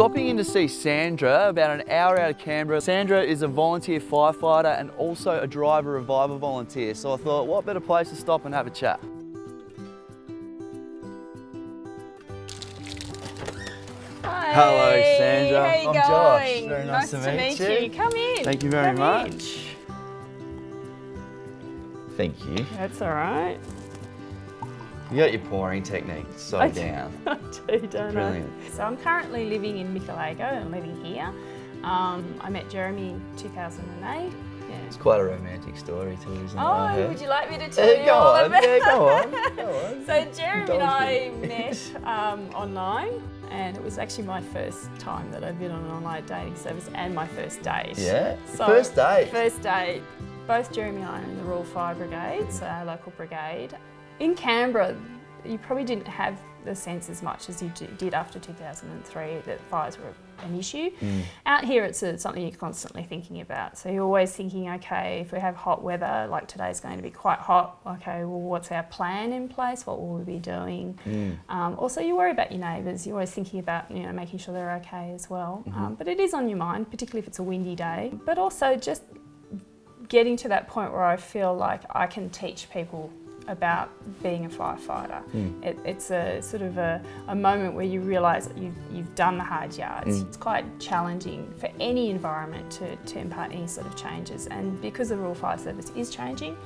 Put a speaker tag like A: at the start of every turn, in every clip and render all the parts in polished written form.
A: stopping in to see Sandra, about an hour out of Canberra. Sandra is a volunteer firefighter and also a driver revival volunteer. So I thought, what better place to stop and have a chat?
B: Hi.
A: Hello, Sandra.
B: How you
A: I'm
B: going?
A: Josh. Very nice to
B: meet
A: you.
B: you. Come in.
A: Thank you very
B: Come
A: much.
B: in.
A: Thank you.
B: That's all right.
A: You got your pouring technique so down.
B: I do, don't
A: Brilliant.
B: I? So I'm currently living in Michelago and living here. I met Jeremy in 2008. Yeah.
A: It's quite a romantic story too, isn't it?
B: Oh, would you like me to tell you
A: Go
B: all
A: on,
B: about it?
A: yeah, go on, go on.
B: So Jeremy and I
A: Indulge
B: met online, and it was actually my first time that I've been on an online dating service and my first date.
A: Yeah?
B: So,
A: First date?
B: First date. Both Jeremy and I are in the Royal Fire Brigade, so our local brigade. In Canberra, you probably didn't have the sense as much as you did after 2003 that fires were an issue. Out here it's something you're constantly thinking about. So you're always thinking, okay, if we have hot weather, like today's going to be quite hot, okay, well what's our plan in place? What will we be doing? Also you worry about your neighbours. You're always thinking about making sure they're okay as well. But it is on your mind, particularly if it's a windy day. But also just getting to that point where I feel like I can teach people about being a firefighter. It's a sort of a moment where you realise that you've done the hard yards. It's quite challenging for any environment to impart any sort of changes, and because the Royal Fire Service is changing,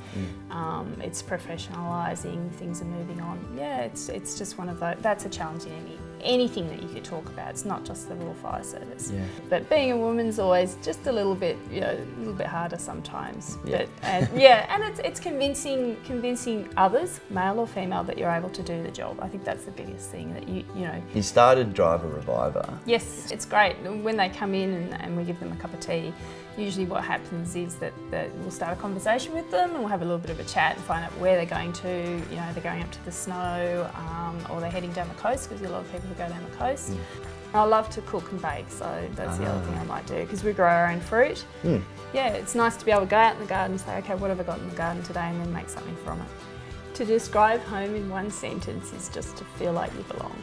B: it's professionalising, things are moving on. Yeah, it's just one of those, that's a challenge in anything that you could talk about. It's not just the Royal Fire Service. Yeah. But being a woman's always just a little bit harder sometimes.
A: Yeah.
B: And it's convincing others, male or female, that you're able to do the job. I think that's the biggest thing that
A: You started Driver Reviver.
B: Yes, it's great. When they come in and we give them a cup of tea, usually what happens is that we'll start a conversation with them and we'll have a little bit of a chat and find out where they're going to. They're going up to the snow or they're heading down the coast, because there's a lot of people who go down the coast. I love to cook and bake, so that's the other thing I might do, because we grow our own fruit. Yeah, it's nice to be able to go out in the garden and say, okay, what have I got in the garden today, and then make something from it. To describe home in one sentence is just to feel like you belong.